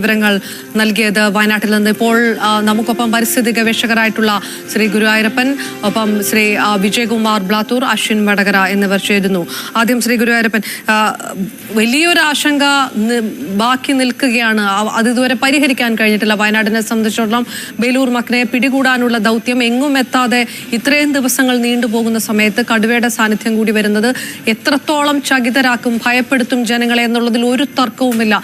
വിവരങ്ങൾ നൽകിയത് വയനാട്ടിൽ നിന്ന്. ഇപ്പോൾ നമുക്കൊപ്പം പരിസ്ഥിതി ഗവേഷകരായിട്ടുള്ള ശ്രീ ഗുരുവായൂരപ്പൻ, ഒപ്പം ശ്രീ വിജയകുമാർ ബ്ലാത്തൂർ, അശ്വിൻ വടകര എന്നിവർ ചേരുന്നു. ആദ്യം ശ്രീ ഗുരുവായൂരപ്പൻ, വലിയൊരു ആശങ്ക ബാക്കി നിൽക്കുകയാണ്. അത് ഇതുവരെ പരിഹരിക്കാൻ കഴിഞ്ഞിട്ടില്ല. വയനാടിനെ സംബന്ധിച്ചിടത്തോളം ബേലൂർ മക്കനെ പിടികൂടാനുള്ള ദൗത്യം എങ്ങും എത്താതെ ഇത്രയും ദിവസങ്ങൾ നീണ്ടുപോകുന്ന സമയത്ത് കടുവയുടെ സാന്നിധ്യം കൂടി വരുന്നത് എത്രത്തോളം ചകിതരാക്കും, ഭയപ്പെടുത്തും ജനങ്ങളെ എന്നുള്ളതിൽ ഒരു തർക്കവുമില്ല.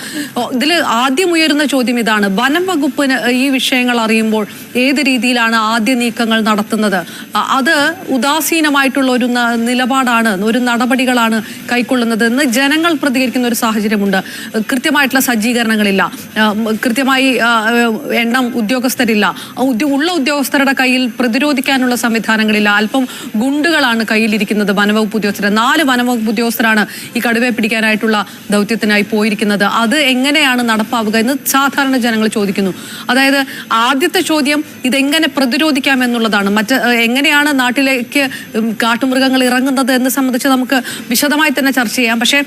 ഇതിൽ ആദ്യം ഉയരുന്ന ചോദ്യം ഇതാണ്: വനം വകുപ്പിന് ഈ വിഷയങ്ങൾ അറിയുമ്പോൾ ഏത് രീതിയിലാണ് ആദ്യ നീക്കങ്ങൾ നടത്തുന്നത്? അത് ഉദാസീനമായിട്ടുള്ള ഒരു നിലപാടാണ്, ഒരു നടപടികളാണ് കൈക്കൊള്ളുന്നത് എന്ന് ജനങ്ങൾ പ്രതികരിക്കുന്ന ഒരു സാഹചര്യമുണ്ട്. കൃത്യമായിട്ടുള്ള സജ്ജീകരണങ്ങളില്ല, കൃത്യമായി എണ്ണം ഉദ്യോഗസ്ഥരില്ല, ഉള്ള ഉദ്യോഗസ്ഥരുടെ കയ്യിൽ പ്രതിരോധിക്കാനുള്ള സംവിധാനങ്ങളില്ല. അല്പം ഗുണ്ടുകളാണ് കയ്യിലിരിക്കുന്നത്. വനവകുപ്പ് ഉദ്യോഗസ്ഥർ 4 വനവകുപ്പ് ഉദ്യോഗസ്ഥരാണ് ഈ കടുവയെ പിടിക്കാനായിട്ടുള്ള ദൗത്യത്തിനായി പോയിരിക്കുന്നത്. അത് എങ്ങനെയാണ് നടപ്പാവുക എന്ന് സാധാരണ ജനങ്ങൾ ചോദിക്കുന്നു. അതായത് ആദ്യത്തെ ചോദ്യം ഇതെങ്ങനെ പ്രതിരോധിക്കാം എന്നുള്ളതാണ്. എങ്ങനെയാണ് നാട്ടിലേക്ക് കാട്ടുമൃഗങ്ങൾ ഇറങ്ങുന്നത് എന്ന് സംബന്ധിച്ച് നമുക്ക് വിശദമായി തന്നെ ചർച്ച ചെയ്യാം. പക്ഷേ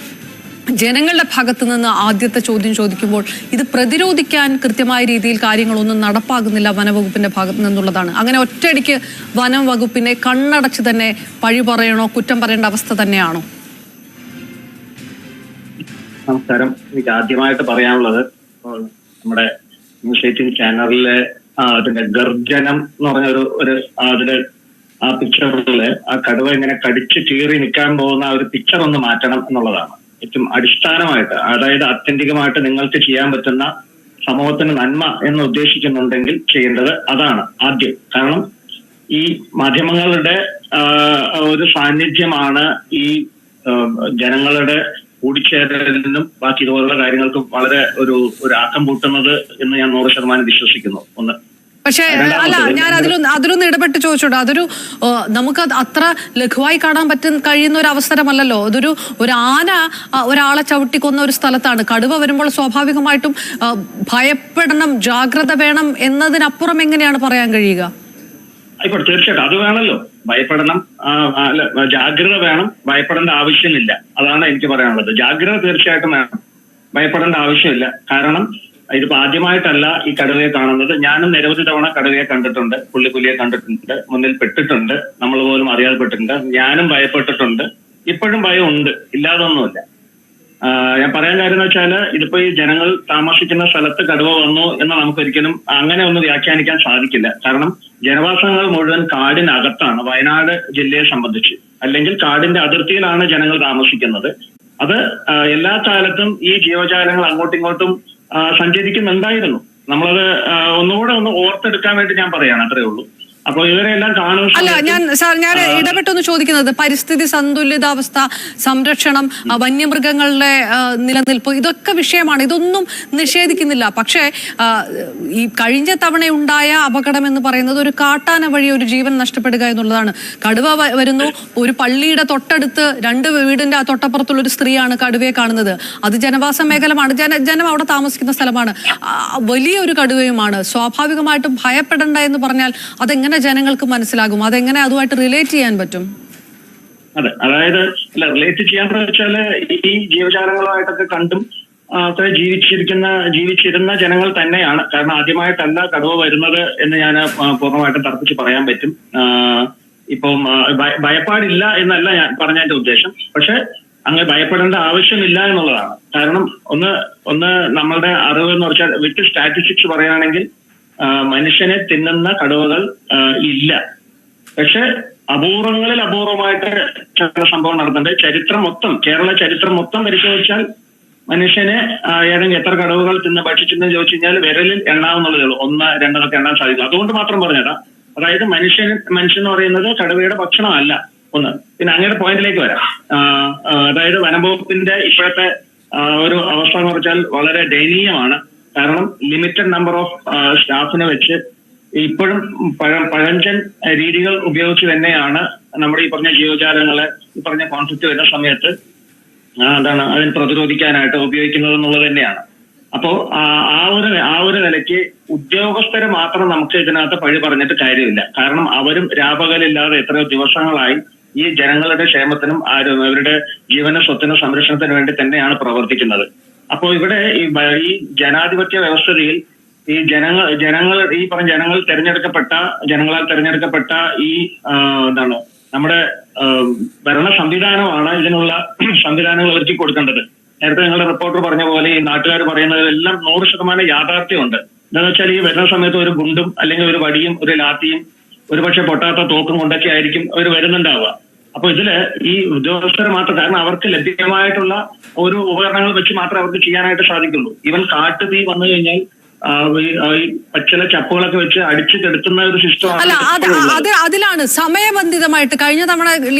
ജനങ്ങളുടെ ഭാഗത്തു നിന്ന് ആദ്യത്തെ ചോദ്യം ചോദിക്കുമ്പോൾ ഇത് പ്രതിരോധിക്കാൻ കൃത്യമായ രീതിയിൽ കാര്യങ്ങളൊന്നും നടപ്പാകുന്നില്ല വനവകുപ്പിന്റെ ഭാഗത്തു നിന്നുള്ളതാണ്. അങ്ങനെ ഒറ്റയടിക്ക് വനം വകുപ്പിനെ കണ്ണടച്ച് തന്നെ പഴി പറയണോ, കുറ്റം പറയേണ്ട അവസ്ഥ തന്നെയാണോ? നമസ്കാരം. എനിക്ക് ആദ്യമായിട്ട് പറയാനുള്ളത്, നമ്മുടെ ന്യൂസ് 18 ചാനലിലെ അതിന്റെ ഗർജനം എന്ന് പറഞ്ഞ ഒരു അതില് ആ പിക്ചറില് ആ കടുവ ഇങ്ങനെ കടിച്ചു കീറി നിൽക്കാൻ പോകുന്ന ഒരു പിക്ചർ ഒന്ന് മാറ്റണം എന്നുള്ളതാണ് ഏറ്റവും അടിസ്ഥാനമായിട്ട്. അതായത് ആത്യന്തികമായിട്ട് നിങ്ങൾക്ക് ചെയ്യാൻ പറ്റുന്ന സമൂഹത്തിന് നന്മ എന്ന് ഉദ്ദേശിക്കുന്നുണ്ടെങ്കിൽ ചെയ്യേണ്ടത് അതാണ് ആദ്യം. കാരണം ഈ മാധ്യമങ്ങളുടെ ഒരു സാന്നിധ്യമാണ് ഈ ജനങ്ങളുടെ കൂടിച്ചേരലിനും ബാക്കി ഇതുപോലുള്ള കാര്യങ്ങൾക്കും വളരെ ഒരു ആക്കം കൂട്ടുന്നത് എന്ന് ഞാൻ 100% വിശ്വസിക്കുന്നു. ഒന്ന്. പക്ഷേ അല്ല, ഞാൻ അതിലൊന്ന് ഇടപെട്ട് ചോദിച്ചോട്ടെ. അതൊരു നമുക്ക് അത്ര ലഘുവായി കാണാൻ കഴിയുന്ന ഒരു അവസരമല്ലല്ലോ. ഒരു ആന ഒരാളെ ചവിട്ടിക്കൊന്ന ഒരു സ്ഥലത്താണ്. കടുവ വരുമ്പോൾ സ്വാഭാവികമായിട്ടും ഭയപ്പെടണം, ജാഗ്രത വേണം എന്നതിനപ്പുറം എങ്ങനെയാണ് പറയാൻ കഴിയുക? ഇപ്പോൾ തീർച്ചയായിട്ടും അത് വേണമല്ലോ. ഭയപ്പെടണം, അല്ല ജാഗ്രത വേണം, ഭയപ്പെടേണ്ട ആവശ്യമില്ല. അതാണ് എനിക്ക് പറയാനുള്ളത്. ജാഗ്രത തീർച്ചയായിട്ടും വേണം, ഭയപ്പെടേണ്ട ആവശ്യമില്ല. കാരണം ഇതിപ്പോ ആദ്യമായിട്ടല്ല ഈ കടുവയെ കാണുന്നത്. ഞാനും നിരവധി തവണ കടുവയെ കണ്ടിട്ടുണ്ട്, പുള്ളിയെ കണ്ടിട്ടുണ്ട്, മുന്നിൽ പെട്ടിട്ടുണ്ട്, നമ്മൾ പോലും അറിയാതെ പെട്ടിട്ടുണ്ട്. ഞാനും ഭയപ്പെട്ടിട്ടുണ്ട്, ഇപ്പോഴും ഭയമുണ്ട്, ഇല്ലാതൊന്നുമില്ല. ഞാൻ പറയാൻ കാര്യം എന്ന് വെച്ചാല് ഇതിപ്പോ ഈ ജനങ്ങൾ താമസിക്കുന്ന സ്ഥലത്ത് കടുവ വന്നു എന്ന് നമുക്കൊരിക്കലും അങ്ങനെ ഒന്ന് വ്യാഖ്യാനിക്കാൻ സാധിക്കില്ല. കാരണം ജനവാസങ്ങൾ മുഴുവൻ കാടിനകത്താണ് വയനാട് ജില്ലയെ സംബന്ധിച്ച്. അല്ലെങ്കിൽ കാടിന്റെ അതിർത്തിയിലാണ് ജനങ്ങൾ താമസിക്കുന്നത്. അത് എല്ലാ കാലത്തും ഈ ജീവജാലങ്ങൾ അങ്ങോട്ടും ഇങ്ങോട്ടും സഞ്ചരിക്കുന്നുണ്ടായിരുന്നു. നമ്മളത് ഒന്നുകൂടെ ഒന്ന് ഓർത്തെടുക്കാൻ വേണ്ടി ഞാൻ പറയാണ്, അത്രേ ഉള്ളൂ. അപ്പോൾ ഇവരെല്ലാം കാണുന്ന അല്ല, ഞാൻ ഇടപെട്ടൊന്ന് ചോദിക്കുന്നത്, പരിസ്ഥിതി സന്തുലിതാവസ്ഥ, സംരക്ഷണം, വന്യമൃഗങ്ങളുടെ നിലനിൽപ്പ്, ഇതൊക്കെ വിഷയമാണ്. ഇതൊന്നും നിഷേധിക്കുന്നില്ല. പക്ഷേ ഈ കഴിഞ്ഞ തവണ ഉണ്ടായ അപകടം എന്ന് പറയുന്നത് ഒരു കാട്ടാന വഴി ഒരു ജീവൻ നഷ്ടപ്പെടുക എന്നുള്ളതാണ്. കടുവ വരുന്നു, ഒരു പള്ളിയുടെ തൊട്ടടുത്ത് 2 വീടിന്റെ തൊട്ടപ്പുറത്തുള്ള ഒരു സ്ത്രീയാണ് കടുവയെ കാണുന്നത്. അത് ജനവാസ മേഖലമാണ്, ജനം അവിടെ താമസിക്കുന്ന സ്ഥലമാണ്. വലിയൊരു കടുവയുമാണ്. സ്വാഭാവികമായിട്ടും ഭയപ്പെടേണ്ട എന്ന് പറഞ്ഞാൽ അതെങ്ങനെ ജനങ്ങൾക്ക് മനസ്സിലാകും? അതെങ്ങനെ അതുമായിട്ട് റിലേറ്റ് ചെയ്യാൻ പറ്റും? അതെ, അതായത് റിലേറ്റ് ചെയ്യാന്ന് വെച്ചാല് ഈ ജീവജാലങ്ങളുമായിട്ടൊക്കെ കണ്ടും ഒക്കെ ജീവിച്ചിരുന്ന ജനങ്ങൾ തന്നെയാണ്. കാരണം ആദ്യമായിട്ടല്ല കടുവ വരുന്നത് എന്ന് ഞാൻ പൂർണ്ണമായിട്ടും തർക്കിച്ച് പറയാൻ പറ്റും. ഇപ്പം ഭയപ്പാടില്ല എന്നല്ല ഞാൻ പറഞ്ഞതിന്റെ ഉദ്ദേശം. പക്ഷെ അങ്ങനെ ഭയപ്പെടേണ്ട ആവശ്യമില്ല എന്നുള്ളതാണ്. കാരണം ഒന്ന് നമ്മളുടെ അറിവ് എന്ന് വെച്ചാൽ വിത്ത് സ്റ്റാറ്റിസ്റ്റിക്സ് പറയുകയാണെങ്കിൽ മനുഷ്യനെ തിന്നുന്ന കടുവകൾ ഇല്ല. പക്ഷെ അപൂർവമായിട്ട് ചില സംഭവം നടത്തുന്നുണ്ട്. കേരള ചരിത്രം മൊത്തം പരിശോധിച്ചാൽ മനുഷ്യനെ ഏതെങ്കിലും എത്ര കടുവകൾ ഭക്ഷിച്ചെന്ന് ചോദിച്ചു കഴിഞ്ഞാൽ വിരലിൽ എണ്ണാവുന്നുള്ളതേ ഉള്ളൂ. 1, 2 എന്നൊക്കെ എണ്ണാൻ സാധിക്കും. അതുകൊണ്ട് മാത്രം പറഞ്ഞതാ. അതായത് മനുഷ്യൻ എന്ന് പറയുന്നത് കടുവയുടെ ഭക്ഷണമല്ല. ഒന്ന്. പിന്നെ അങ്ങനെ പോയിന്റിലേക്ക് വരാം. അതായത് വനംവകുപ്പിന്റെ ഇപ്പോഴത്തെ ഒരു അവസ്ഥ എന്ന് പറഞ്ഞാൽ വളരെ ദയനീയമാണ്. കാരണം ലിമിറ്റഡ് നമ്പർ ഓഫ് സ്റ്റാഫിനെ വെച്ച് ഇപ്പോഴും പഴഞ്ചൻ രീതികൾ ഉപയോഗിച്ച് തന്നെയാണ് നമ്മുടെ ഈ പറഞ്ഞ ജീവജാലങ്ങളെ ഈ പറഞ്ഞ കോൺഫ്ലിക്റ്റ് വരുന്ന സമയത്ത് അതിന് പ്രതിരോധിക്കാനായിട്ട് ഉപയോഗിക്കുന്നത് എന്നുള്ളത് തന്നെയാണ്. അപ്പോ ആ ഒരു നിലയ്ക്ക് ഉദ്യോഗസ്ഥരെ മാത്രം നമുക്ക് ഇതിനകത്ത് പഴി പറഞ്ഞിട്ട് കാര്യമില്ല. കാരണം അവരും രാപകലില്ലാതെ എത്രയോ ദിവസങ്ങളായി ഈ ജനങ്ങളുടെ ക്ഷേമത്തിനും അവരുടെ ജീവന സ്വത്തിനും സംരക്ഷണത്തിനും വേണ്ടി തന്നെയാണ് പ്രവർത്തിക്കുന്നത്. അപ്പോൾ ഇവിടെ ഈ ജനാധിപത്യ വ്യവസ്ഥയിൽ ഈ ജനങ്ങളാൽ തെരഞ്ഞെടുക്കപ്പെട്ട ഈ എന്താണ് നമ്മുടെ ഭരണ സംവിധാനമാണ് ഇതിനുള്ള സംവിധാനങ്ങൾ ഒരുക്കി കൊടുക്കേണ്ടത്. നേരത്തെ നിങ്ങളുടെ റിപ്പോർട്ടർ പറഞ്ഞ പോലെ ഈ നാട്ടുകാർ പറയുന്നതിലെല്ലാം 100% യാഥാർത്ഥ്യമുണ്ട്. എന്താണെന്ന് വെച്ചാൽ ഈ വരുന്ന സമയത്ത് ഒരു ഗുണ്ടും അല്ലെങ്കിൽ ഒരു വടിയും ഒരു ലാത്തിയും ഒരുപക്ഷെ പൊട്ടാത്ത തോക്കും കൊണ്ടൊക്കെ ആയിരിക്കും അവർ വരുന്നുണ്ടാവുക. അപ്പൊ ഇതില് ഈ ഉദ്യോഗസ്ഥർ മാത്രം, കാരണം അവർക്ക് ലഭ്യമായിട്ടുള്ള ഒരു ഉപകരണങ്ങൾ വെച്ച് മാത്രമേ അവർക്ക് ചെയ്യാനായിട്ട് സാധിക്കുള്ളൂ. ഈവൻ കാട്ടുതീ വന്നു കഴിഞ്ഞാൽ ഈ പച്ചില ചപ്പുകളൊക്കെ വെച്ച് അടിച്ചു കെടുത്തുന്ന ഒരു സിസ്റ്റമാണ്. അതിലാണ് സമയബന്ധിതമായിട്ട് കഴിഞ്ഞ തവണ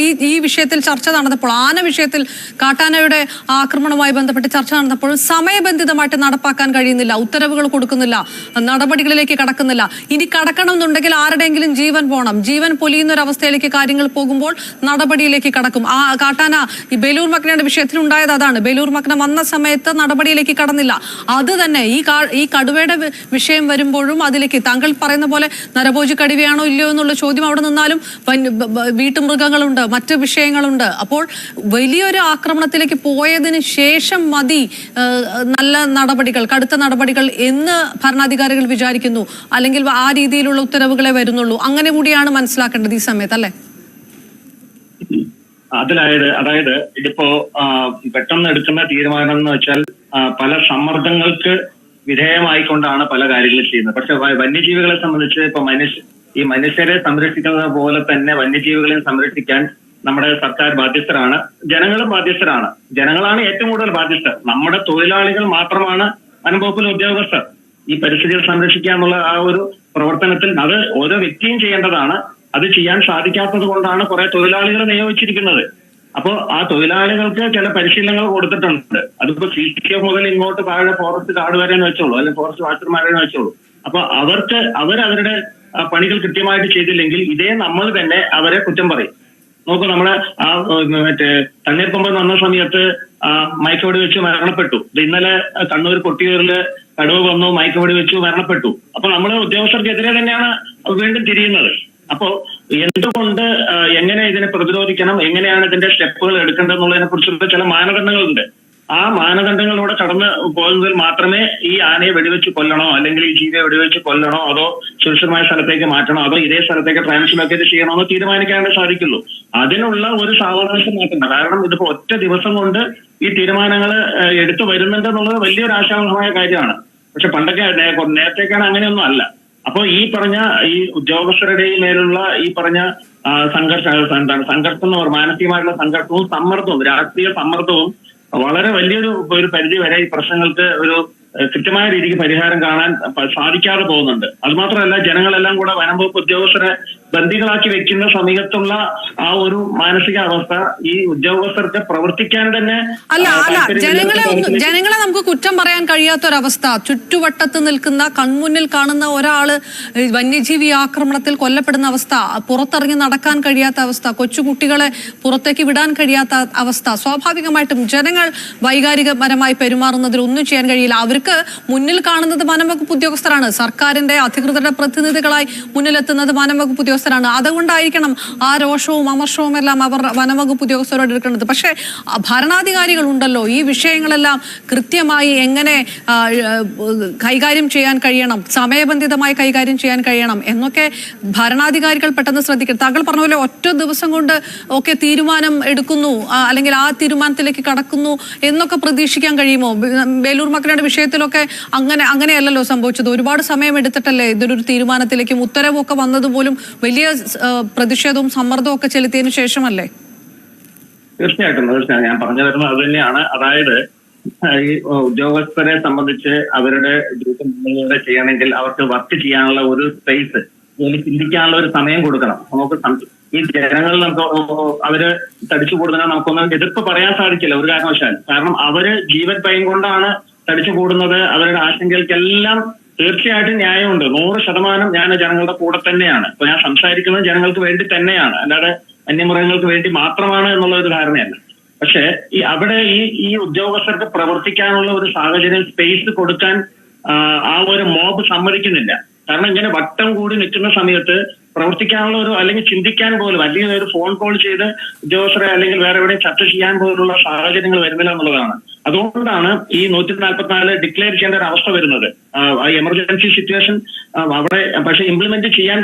ഈ വിഷയത്തിൽ ചർച്ച നടന്നപ്പോൾ, ആന വിഷയത്തിൽ കാട്ടാനയുടെ ആക്രമണവുമായി ബന്ധപ്പെട്ട് ചർച്ച നടന്നപ്പോൾ സമയബന്ധിതമായിട്ട് നടപ്പാക്കാൻ കഴിയുന്നില്ല, ഉത്തരവുകൾ കൊടുക്കുന്നില്ല, നടപടികളിലേക്ക് കടക്കുന്നില്ല. ഇനി കടക്കണം എന്നുണ്ടെങ്കിൽ ആരുടെയെങ്കിലും ജീവൻ പോകണം. ജീവൻ പൊലിയുന്ന ഒരു അവസ്ഥയിലേക്ക് കാര്യങ്ങൾ പോകുമ്പോൾ നടപടിയിലേക്ക് കടക്കും. ആ കാട്ടാന ഈ ബേലൂർ മക്നയുടെ വിഷയത്തിൽ ഉണ്ടായത് അതാണ്. ബേലൂർ മക്ന വന്ന സമയത്ത് നടപടിയിലേക്ക് കടന്നില്ല. അത് തന്നെ ഈ കടുവയുടെ വിഷയം വരുമ്പോഴും അതിലേക്ക് താങ്കൾ പറയുന്ന പോലെ നരഭോജി കടുവയാണോ ഇല്ലയോ എന്നുള്ള ചോദ്യം അവിടെ നിന്നാലും വീട്ടുമൃഗങ്ങളുണ്ട്, മറ്റ് വിഷയങ്ങളുണ്ട്. അപ്പോൾ വലിയൊരു ആക്രമണത്തിലേക്ക് പോയതിന് ശേഷം മതി നല്ല നടപടികൾ, കടുത്ത നടപടികൾ എന്ന് ഭരണാധികാരികൾ വിചാരിക്കുന്നു. അല്ലെങ്കിൽ ആ രീതിയിലുള്ള ഉത്തരവുകളെ വരുന്നുള്ളൂ. അങ്ങനെ കൂടിയാണ് മനസ്സിലാക്കേണ്ടത് ഈ സമയത്ത്, അല്ലേ? അതായത് ഇതിപ്പോ പെട്ടെന്ന് എടുക്കുന്ന തീരുമാനം എന്ന് വെച്ചാൽ പല സമ്മർദ്ദങ്ങൾക്ക് വിധേയമായിക്കൊണ്ടാണ് പല കാര്യങ്ങളും ചെയ്യുന്നത്. പക്ഷെ വന്യജീവികളെ സംബന്ധിച്ച് ഇപ്പൊ ഈ മനുഷ്യരെ സംരക്ഷിക്കുന്നത് പോലെ തന്നെ വന്യജീവികളെയും സംരക്ഷിക്കാൻ നമ്മുടെ സർക്കാർ ബാധ്യസ്ഥരാണ്, ജനങ്ങളും ബാധ്യസ്ഥരാണ്. ജനങ്ങളാണ് ഏറ്റവും കൂടുതൽ ബാധ്യസ്ഥർ. നമ്മുടെ തൊഴിലാളികൾ മാത്രമാണ് വനംവകുപ്പിലെ ഉദ്യോഗസ്ഥർ. ഈ പരിസ്ഥിതിയെ സംരക്ഷിക്കുക എന്നുള്ള ആ ഒരു പ്രവർത്തനത്തിൽ അത് ഓരോ വ്യക്തിയും ചെയ്യേണ്ടതാണ്. അത് ചെയ്യാൻ സാധിക്കാത്തത് കൊണ്ടാണ് കുറെ തൊഴിലാളികളെ നിയോഗിച്ചിരിക്കുന്നത്. അപ്പോൾ ആ തൊഴിലാളികൾക്ക് ചില പരിശീലനങ്ങൾ കൊടുത്തിട്ടുണ്ട്. അതിപ്പോ CCO മുതൽ ഇങ്ങോട്ട് താഴെ ഫോറസ്റ്റ് ഗാർഡ് വരെ വെച്ചോളൂ, അല്ലെങ്കിൽ ഫോറസ്റ്റ് വാച്ചർമാരെ വെച്ചോളൂ. അപ്പൊ അവരുടെ പണികൾ കൃത്യമായിട്ട് ചെയ്തില്ലെങ്കിൽ ഇതേ നമ്മൾ തന്നെ അവരെ കുറ്റം പറയും. നോക്കൂ, നമ്മുടെ തണ്ണീർക്കൊമ്പൻ വന്ന സമയത്ത് മയക്കുവെടി വെച്ച് മരണപ്പെട്ടു. ഇന്നലെ കണ്ണൂർ കൊട്ടിയൂരില് കടുവ വന്നു, മയക്കുവെടി വെച്ചു മരണപ്പെട്ടു. അപ്പൊ നമ്മള് ഉദ്യോഗസ്ഥർക്കെതിരെ തന്നെയാണ് വീണ്ടും തിരിയുന്നത്. അപ്പോ എന്തുകൊണ്ട്, എങ്ങനെ ഇതിനെ പ്രതിരോധിക്കണം, എങ്ങനെയാണ് ഇതിന്റെ സ്റ്റെപ്പുകൾ എടുക്കേണ്ടതെന്നുള്ളതിനെ കുറിച്ചുള്ള ചില മാനദണ്ഡങ്ങളുണ്ട്. ആ മാനദണ്ഡങ്ങളിലൂടെ കടന്നു പോകുന്നതിൽ മാത്രമേ ഈ ആനയെ വെടിവെച്ച് കൊല്ലണോ, അല്ലെങ്കിൽ ഈ ജീവിയെ വെടിവെച്ച് കൊല്ലണോ, അതോ സുരക്ഷിതമായ സ്ഥലത്തേക്ക് മാറ്റണോ, അതോ ഇതേ സ്ഥലത്തേക്ക് ട്രാൻസ്ലൊക്കേറ്റ് ചെയ്യണോ എന്ന് തീരുമാനിക്കാനേ സാധിക്കുള്ളൂ. അതിനുള്ള ഒരു സാവകാശം നോക്കണ്ട. കാരണം ഇതിപ്പോ ഒറ്റ ദിവസം കൊണ്ട് ഈ തീരുമാനങ്ങൾ എടുത്തു വരുന്നുണ്ടെന്നുള്ളത് വലിയൊരു ആശാവഹമായ കാര്യമാണ്. പക്ഷെ പണ്ടൊക്കെ നേരത്തേക്കാണ് അങ്ങനെയൊന്നും അല്ല. അപ്പോ ഈ പറഞ്ഞ ഈ ഉദ്യോഗസ്ഥരുടെ മേലുള്ള ഈ പറഞ്ഞ സംഘർഷം മാനസികമായിട്ടുള്ള സംഘർഷവും സമ്മർദ്ദവും, രാഷ്ട്രീയ സമ്മർദ്ദവും വളരെ വലിയൊരു പരിധി വരെ ഈ പ്രശ്നങ്ങൾക്ക് ഒരു കൃത്യമായ രീതിക്ക് പരിഹാരം കാണാൻ സാധിക്കാതെ പോകുന്നുണ്ട്. അതുമാത്രമല്ല, ജനങ്ങളെല്ലാം കൂടെ വനംവകുപ്പ് ഉദ്യോഗസ്ഥരെ ബന്ദികളാക്കി വെക്കുന്ന സമയത്തുള്ള ആ ഒരു മാനസിക അവസ്ഥ ഈ ഉദ്യോഗസ്ഥർക്ക് പ്രവർത്തിക്കാൻ തന്നെ ജനങ്ങളെ നമുക്ക് കുറ്റം പറയാൻ കഴിയാത്തൊരവസ്ഥ. ചുറ്റുവട്ടത്ത് നിൽക്കുന്ന കൺമുന്നിൽ കാണുന്ന ഒരാള് വന്യജീവി ആക്രമണത്തിൽ കൊല്ലപ്പെടുന്ന അവസ്ഥ, പുറത്തിറങ്ങി നടക്കാൻ കഴിയാത്ത അവസ്ഥ, കൊച്ചുകുട്ടികളെ പുറത്തേക്ക് വിടാൻ കഴിയാത്ത അവസ്ഥ. സ്വാഭാവികമായിട്ടും ജനങ്ങൾ വൈകാരികപരമായി പെരുമാറുന്നതിൽ ഒന്നും ചെയ്യാൻ കഴിയില്ല. അവർക്ക് മുന്നിൽ കാണുന്നത് വനംവകുപ്പ് ഉദ്യോഗസ്ഥരാണ്, സർക്കാരിന്റെ അധികൃതരുടെ പ്രതിനിധികളായി മുന്നിലെത്തുന്നത് വനംവകുപ്പ് ഉദ്യോഗസ്ഥരാണ്. അതുകൊണ്ടായിരിക്കണം ആ രോഷവും അമർഷവും എല്ലാം അവർ വനംവകുപ്പ് ഉദ്യോഗസ്ഥരോട് എടുക്കേണ്ടത്. പക്ഷേ ഭരണാധികാരികൾ ഉണ്ടല്ലോ, ഈ വിഷയങ്ങളെല്ലാം കൃത്യമായി എങ്ങനെ കൈകാര്യം ചെയ്യാൻ കഴിയണം, സമയബന്ധിതമായി കൈകാര്യം ചെയ്യാൻ കഴിയണം എന്നൊക്കെ ഭരണാധികാരികൾ പെട്ടെന്ന് ശ്രദ്ധിക്കണം. താങ്കൾ പറഞ്ഞ പോലെ ഒറ്റ ദിവസം കൊണ്ട് ഒക്കെ തീരുമാനം എടുക്കുന്നു, അല്ലെങ്കിൽ ആ തീരുമാനത്തിലേക്ക് കടക്കുന്നു എന്നൊക്കെ പ്രതീക്ഷിക്കാൻ കഴിയുമോ? ബേലൂർ മക്നയുടെ വിഷയത്തിലൊക്കെ അങ്ങനെയല്ലല്ലോ സംഭവിച്ചത്. ഒരുപാട് സമയം എടുത്തിട്ടല്ലേ ഇതൊരു തീരുമാനത്തിലേക്കും ഉത്തരവൊക്കെ വന്നതുപോലും വലിയ പ്രതിഷേധവും സമ്മർദ്ദവും ഒക്കെ ചെലുത്തിയതിനു ശേഷമല്ലേ? തീർച്ചയായിട്ടും ഞാൻ പറഞ്ഞു വരുന്നത് അത് തന്നെയാണ്. അതായത് ഈ ഉദ്യോഗസ്ഥരെ സംബന്ധിച്ച് അവരുടെ ഡ്യൂട്ടി മുന്നിലൂടെ ചെയ്യണമെങ്കിൽ അവർക്ക് വർക്ക് ചെയ്യാനുള്ള ഒരു സ്പേസ്, ചിന്തിക്കാനുള്ള ഒരു സമയം കൊടുക്കണം. നമുക്ക് ഈ ജനങ്ങളിൽ നമുക്ക് അവര് തടിച്ചു കൂടുന്നതിനെ നമുക്കൊന്നും എതിർപ്പ് പറയാൻ സാധിക്കില്ല ഒരു കാരണവശാലും. കാരണം അവര് ജീവൻ ഭയം കൊണ്ടാണ് തടിച്ചു കൂടുന്നത്. അവരുടെ ആശങ്കകൾക്കെല്ലാം തീർച്ചയായിട്ടും ന്യായമുണ്ട്. 100% ഞാൻ ജനങ്ങളുടെ കൂടെ തന്നെയാണ്. ഇപ്പൊ ഞാൻ സംസാരിക്കുന്നത് ജനങ്ങൾക്ക് വേണ്ടി തന്നെയാണ്, അല്ലാതെ വന്യമൃഗങ്ങൾക്ക് വേണ്ടി മാത്രമാണ് എന്നുള്ള ഒരു ധാരണയല്ല. പക്ഷെ അവിടെ ഈ ഉദ്യോഗസ്ഥർക്ക് പ്രവർത്തിക്കാനുള്ള ഒരു സാഹചര്യം, സ്പേസ് കൊടുക്കാൻ ആ ഒരു മോബ് സമ്മതിക്കുന്നില്ല. കാരണം ഇങ്ങനെ വട്ടം കൂടി നിൽക്കുന്ന സമയത്ത് പ്രവർത്തിക്കാനുള്ള ഒരു അല്ലെങ്കിൽ ചിന്തിക്കാൻ പോലും അല്ലെങ്കിൽ ഒരു ഫോൺ കോൾ ചെയ്ത് ഉദ്യോഗസ്ഥരെ അല്ലെങ്കിൽ വേറെ എവിടെയും ചർച്ച ചെയ്യാൻ പോലുള്ള സാഹചര്യങ്ങൾ വരുന്നില്ല എന്നുള്ളതാണ്. അതുകൊണ്ടാണ് ഈ 144 ഡിക്ലെയർ ചെയ്യേണ്ട ഒരു അവസ്ഥ വരുന്നത്. എമർജൻസി സിറ്റുവേഷൻ അവിടെ പക്ഷെ ഇംപ്ലിമെന്റ് ചെയ്യാൻ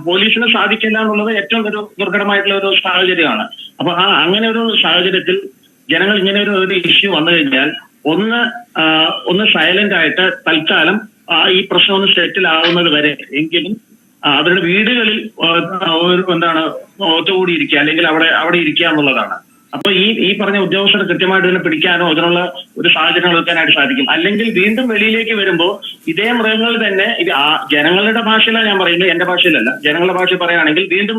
പോലീസിന് സാധിക്കില്ല എന്നുള്ളത് ഏറ്റവും ഒരു ദുർഘടമായിട്ടുള്ള ഒരു സാഹചര്യമാണ്. അപ്പൊ അങ്ങനെ ഒരു സാഹചര്യത്തിൽ ജനങ്ങൾ ഇങ്ങനെ ഒരു ഇഷ്യൂ വന്നു കഴിഞ്ഞാൽ ഒന്ന് സൈലന്റ് ആയിട്ട് തൽക്കാലം ഈ പ്രശ്നം ഒന്ന് സെറ്റിൽ ആവുന്നത് വരെ എങ്കിലും അവരുടെ വീടുകളിൽ ഒത്തുകൂടിയിരിക്കുക അല്ലെങ്കിൽ അവിടെ ഇരിക്കുക എന്നുള്ളതാണ്. അപ്പൊ ഈ പറഞ്ഞ ഉദ്യോഗസ്ഥർ കൃത്യമായിട്ട് ഇതിനെ പിടിക്കാനോ അതിനുള്ള ഒരു സാഹചര്യങ്ങൾ വെക്കാനായിട്ട് സാധിക്കും. അല്ലെങ്കിൽ വീണ്ടും വെളിയിലേക്ക് വരുമ്പോൾ ഇതേ മൃഗങ്ങൾ തന്നെ ജനങ്ങളുടെ ഭാഷയിലാണ് ഞാൻ പറയുന്നത്, എന്റെ ഭാഷയിലല്ല, ജനങ്ങളുടെ ഭാഷ പറയുകയാണെങ്കിൽ വീണ്ടും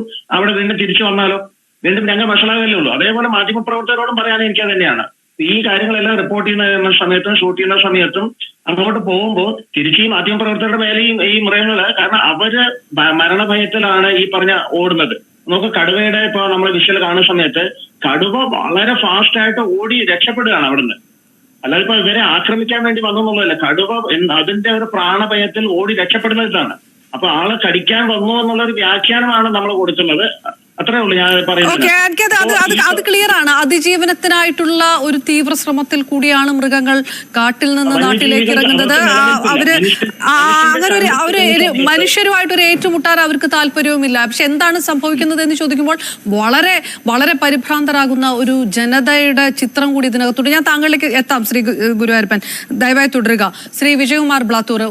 തിരിച്ചു വന്നാലോ, വീണ്ടും ഞങ്ങൾ വഷളാകല്ലേ ഉള്ളൂ. അതേപോലെ മാധ്യമപ്രവർത്തകരോടും പറയാൻ എനിക്ക് തന്നെയാണ്. ഈ കാര്യങ്ങളെല്ലാം റിപ്പോർട്ട് ചെയ്യുന്ന സമയത്തും ഷൂട്ട് ചെയ്യുന്ന സമയത്തും അങ്ങോട്ട് പോകുമ്പോൾ തിരിച്ച് ഈ മാധ്യമപ്രവർത്തകരുടെ മേലെയും ഈ മൃഗങ്ങള്, കാരണം അവര് മരണഭയത്തിലാണ് ഈ പറഞ്ഞ ഓടുന്നത്. നമുക്ക് കടുവയുടെ ഇപ്പൊ നമ്മൾ വിഷ്വൽ കാണുന്ന സമയത്ത് കടുവ വളരെ ഫാസ്റ്റ് ആയിട്ട് ഓടി രക്ഷപ്പെടുകയാണ് അവിടുന്ന്. അല്ലാതെ ഇപ്പൊ ഇവരെ ആക്രമിക്കാൻ വേണ്ടി വന്നു എന്നുള്ളതല്ല, കടുവ അതിന്റെ ഒരു പ്രാണഭയത്തിൽ ഓടി രക്ഷപ്പെടുന്നതാണ്. അപ്പൊ ആളെ കടിക്കാൻ വന്നു എന്നുള്ള ഒരു വ്യാഖ്യാനമാണ് നമ്മൾ കൊടുക്കുന്നത്. അത്രേ ഉള്ളൂ ഞാൻ പറയുന്നത്. അത് ക്ലിയർ ആണ്. അതിജീവനത്തിനായിട്ടുള്ള ഒരു തീവ്ര ശ്രമത്തിൽ കൂടിയാണ് മൃഗങ്ങൾ കാട്ടിൽ നിന്ന് നാട്ടിലേക്ക് ഇറങ്ങുന്നത്. അവര് മനുഷ്യരുമായിട്ടൊരു ഏറ്റുമുട്ടാൻ അവർക്ക് താല്പര്യവുമില്ല. പക്ഷെ എന്താണ് സംഭവിക്കുന്നത് എന്ന് ചോദിക്കുമ്പോൾ വളരെ വളരെ പരിഭ്രാന്തരാകുന്ന ഒരു ജനതയുടെ ചിത്രം കൂടി ഇതിനകത്തുണ്ട്. ഞാൻ താങ്കളിലേക്ക് എത്താം ശ്രീ ഗുരുവായൂരപ്പൻ, ദയവായി തുടരുക. ശ്രീ വിജയകുമാർ ബ്ലാത്തൂർ,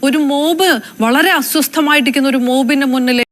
ഒരു മോബ് വളരെ അസ്വസ്ഥമായിട്ടിരിക്കുന്ന ഒരു മോബിന്റെ മുന്നിൽ